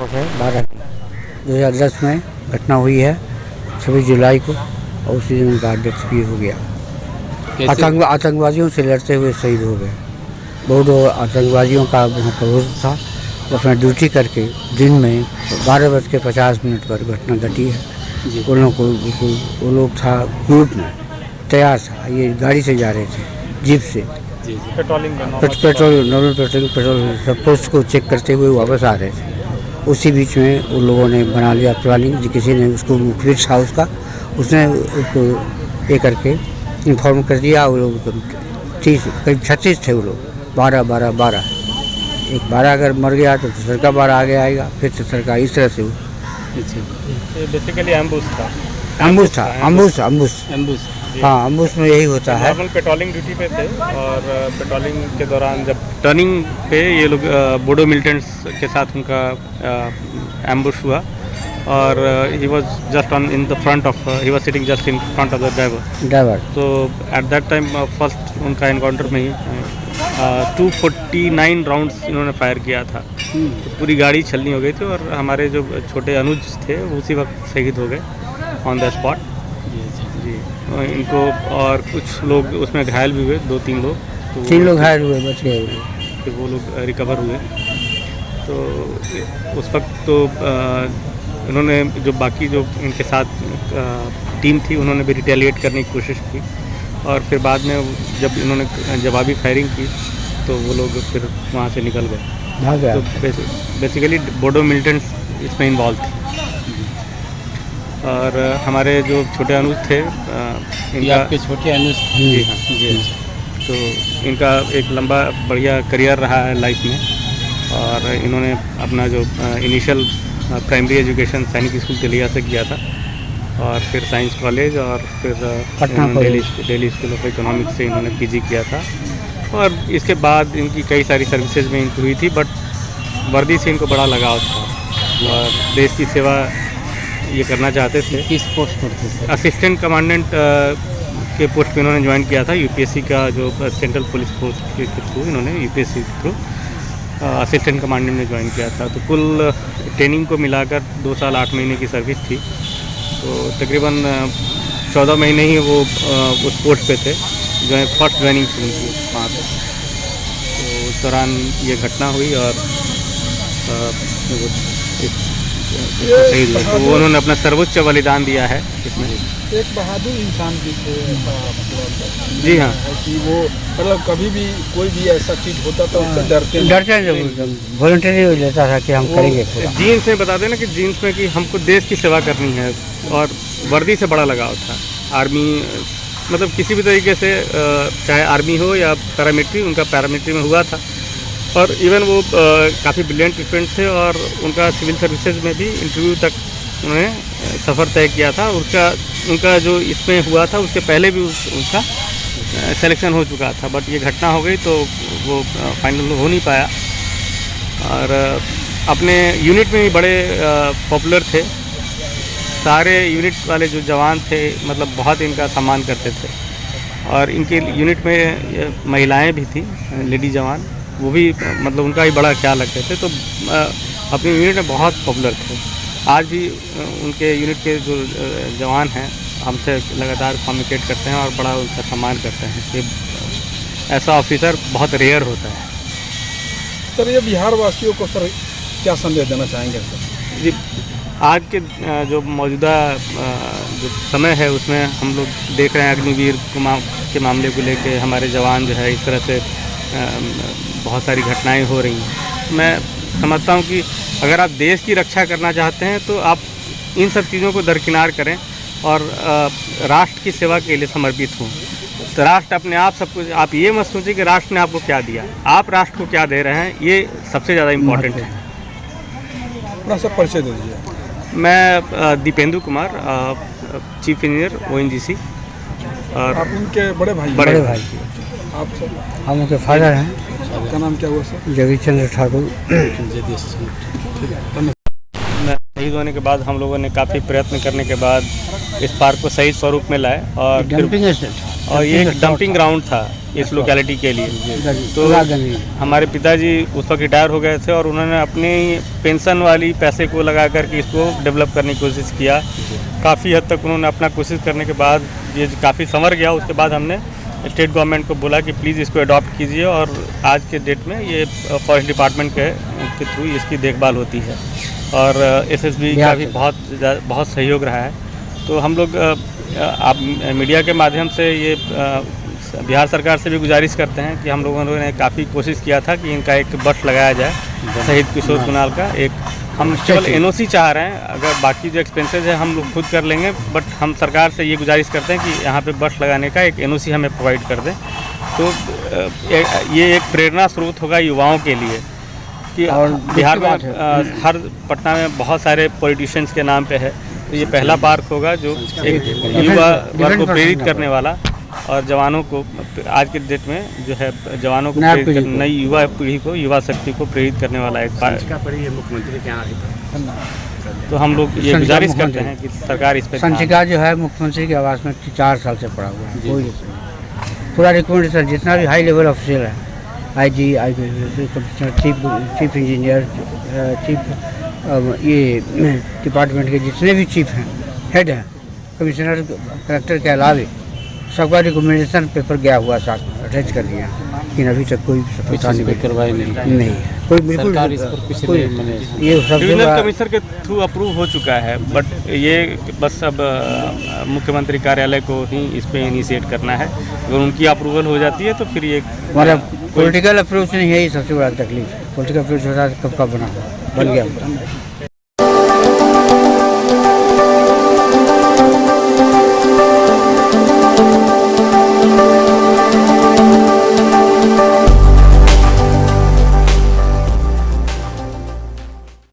है 12 की 2010 में घटना हुई है 26 जुलाई को और उसी दिन उनका डेथ भी हो गया। आतंकवादियों से लड़ते हुए शहीद हो गए। बहुत आतंकवादियों का वहाँ पर रोज था। वो अपना ड्यूटी करके दिन में 12:50 पर घटना घटी है। उन लोगों को वो लोग था ग्रुप में तैयार था, ये गाड़ी से जा रहे थे जीप से पेट्रोल सब पोस्ट को चेक करते हुए वापस आ रहे थे। उसी बीच में उन लोगों ने बना लिया प्लानिंग, किसी ने उसको मुखबिर था उसका, उसने उसको ये करके इन्फॉर्म कर दिया। वो लोग 30 करीब 36 थे वो लोग, 12 एक 12 अगर मर गया तो तीसर का 12 आगे आएगा, फिर तीसर का इस तरह से वो बेसिकली एम्बुश था। हाँ, अम्बुश में यही होता है। नॉर्मल पेट्रोलिंग ड्यूटी पे थे और पेट्रोलिंग के दौरान जब टर्निंग पे ये लोग बोडो मिलिटेंट्स के साथ उनका एम्बुश हुआ और he was just on in the front of he was sitting just in front of the driver. तो एट दैट टाइम फर्स्ट उनका एनकाउंटर में ही 249 राउंड्स इन्होंने फायर किया था। तो पूरी गाड़ी छलनी हो गई थी और हमारे जो छोटे अनुज थे उसी वक्त शहीद हो गए ऑन द स्पॉट जी। इनको और कुछ लोग उसमें घायल भी हुए, 2-3 लोग, तो 3 लोग घायल हुए, बच गए। फिर वो लोग रिकवर हुए। तो उस वक्त तो उन्होंने जो बाकी जो इनके साथ टीम थी उन्होंने भी रिटेलिएट करने की कोशिश की और फिर बाद में जब इन्होंने जवाबी फायरिंग की तो वो लोग फिर वहाँ से निकल गए। तो बेसिकली बोडो मिलिटेंट्स इसमें इन्वॉल्व थे और हमारे जो छोटे अनुज थे इनका आपके छोटे अनुज जी हाँ जी। तो इनका एक लंबा बढ़िया करियर रहा है लाइफ में और इन्होंने अपना जो इनिशियल प्राइमरी एजुकेशन सैनिक स्कूल तेलिया से किया था और फिर साइंस कॉलेज और फिर दिल्ली स्कूल ऑफ इकोनॉमिक्स से इन्होंने पीजी किया था और इसके बाद इनकी कई सारी सर्विसेज में इनकी हुई थी। बट वर्दी से इनको बड़ा लगाव था और देश की सेवा ये करना चाहते थे। किस पोस्ट पर थे? असिस्टेंट कमांडेंट के पोस्ट पे इन्होंने ज्वाइन किया था। यूपीएससी का जो सेंट्रल पुलिस फोर्स के थ्रू इन्होंने यूपीएससी के थ्रू असिस्टेंट कमांडेंट में ज्वाइन किया था। तो कुल ट्रेनिंग को मिलाकर 2 साल 8 महीने की सर्विस थी। तो तकरीबन 14 महीने ही वो उस पोस्ट पे थे जो है फर्स्ट ज्वाइनिंग थी उनकी वहाँ पे। तो उस दौरान ये घटना हुई और शहीद हुए। तो वो उन्होंने अपना सर्वोच्च बलिदान दिया है इसमें। एक बहादुर इंसान भी थे मतलब जी हाँ कि वो मतलब कभी भी कोई भी ऐसा चीज़ होता था उससे डरते वॉलंटरी हो जाता था कि हम करेंगे। जीन्स में बताते ना कि जीन्स में कि हमको देश की सेवा करनी है और वर्दी से बड़ा लगाव था। आर्मी मतलब किसी भी तरीके से चाहे आर्मी हो या पैरामिलिट्री, उनका पैरामिलिट्री में हुआ था और इवन वो काफ़ी ब्रिलियंट स्टूडेंट थे और उनका सिविल सर्विसेज में भी इंटरव्यू तक उन्होंने सफ़र तय किया था। उनका जो इसमें हुआ था उसके पहले भी उनका सिलेक्शन हो चुका था। बट ये घटना हो गई तो वो फाइनल हो नहीं पाया और अपने यूनिट में भी बड़े पॉपुलर थे। सारे यूनिट वाले जो जवान थे मतलब बहुत इनका सम्मान करते थे और इनके यूनिट में महिलाएं भी थी, लेडी जवान, वो भी मतलब उनका भी बड़ा ख्याल रखते थे। तो अपने यूनिट में बहुत पॉपुलर थे। आज भी उनके यूनिट के जो जवान हैं हमसे लगातार कम्युनिकेट करते हैं और बड़ा उनका सम्मान करते हैं कि ऐसा ऑफिसर बहुत रेयर होता है। सर ये बिहार वासियों को सर क्या संदेश देना चाहेंगे सर? जी, आज के जो मौजूदा जो समय है उसमें हम लोग देख रहे हैं अग्निवीर के मामले को लेके हमारे जवान जो है इस तरह से बहुत सारी घटनाएं हो रही हैं। मैं समझता हूं कि अगर आप देश की रक्षा करना चाहते हैं तो आप इन सब चीज़ों को दरकिनार करें और राष्ट्र की सेवा के लिए समर्पित हों। तो राष्ट्र अपने आप सब कुछ, आप ये मत सोचिए कि राष्ट्र ने आपको क्या दिया, आप राष्ट्र को क्या दे रहे हैं, ये सबसे ज़्यादा इम्पोर्टेंट है। अपना सब परिचय दे दीजिए। मैं Dipendu Kumar, chief engineer ONGC। और आप उनके बड़े भाई? बड़े भाई। आप सर? हम उनके फादर हैं। आपका नाम क्या हुआ सर? जगदीश चंद्र ठाकुर। शहीद होने के बाद हम लोगों ने काफ़ी प्रयत्न करने के बाद इस पार्क को सही स्वरूप में लाए और डंपिंग स्टेट और ये एक डंपिंग ग्राउंड था इस लोकेलिटी के लिए। तो हमारे पिताजी उस वक्त रिटायर हो गए थे और उन्होंने अपनी पेंशन वाली पैसे को लगा करके इसको डेवलप करने की कोशिश किया। काफ़ी हद तक उन्होंने अपना कोशिश करने के बाद ये काफ़ी संवर गया। उसके बाद हमने स्टेट गवर्नमेंट को बोला कि प्लीज़ इसको अडॉप्ट कीजिए और आज के डेट में ये फॉरेस्ट डिपार्टमेंट के थ्रू इसकी देखभाल होती है और एसएसबी का भी बहुत सहयोग रहा है। तो हम लोग आप मीडिया के माध्यम से ये बिहार सरकार से भी गुजारिश करते हैं कि हम लोगों ने काफ़ी कोशिश किया था कि इनका एक बट लगाया जाए शहीद किशोर कुणाल का। एक हम केवल एनओसी चाह रहे हैं, अगर बाकी जो एक्सपेंसेस है हम लोग खुद कर लेंगे, बट हम सरकार से ये गुजारिश करते हैं कि यहाँ पे बट लगाने का एक एनओसी हमें प्रोवाइड कर दें। तो ये एक प्रेरणा स्रोत होगा युवाओं के लिए कि और बिहार में हर पटना में बहुत सारे पॉलिटिशियंस के नाम पे है, तो ये पहला पार्क होगा जो एक युवा वर्ग को प्रेरित करने वाला और जवानों को आज के डेट में जो है जवानों को नई युवा पीढ़ी को युवा शक्ति को प्रेरित करने वाला एक मुख्यमंत्री के यहाँ। तो हम लोग ये गुजारिश करते हैं कि सरकार इस पर संचिका जो है मुख्यमंत्री के आवास में 4 साल से पड़ा हुआ है, कोई पूरा रिकमेंडेशन जितना भी हाई लेवल ऑफिसर है, IG, commissioner, chief engineer, chief ये डिपार्टमेंट के जितने भी चीफ हैं, हेड हैं, कमिश्नर, कलेक्टर के अलावे सबका रिकमेंडेशन पेपर गया हुआ साथ में अटैच कर दिया, लेकिन अभी तक कोई सफलता नहीं करवाई नहीं कोई बिल्कुल ये सब डिविजनल कमिश्नर के थ्रू अप्रूव हो चुका है, बट ये बस अब मुख्यमंत्री कार्यालय को ही इस पे इनिशिएट करना है। अगर उनकी अप्रूवल हो जाती है तो फिर ये मतलब पॉलिटिकल अप्रोच नहीं है, ये सबसे बड़ा तकलीफ। पॉलिटिकल अप्रोच होता है कब का बन गया।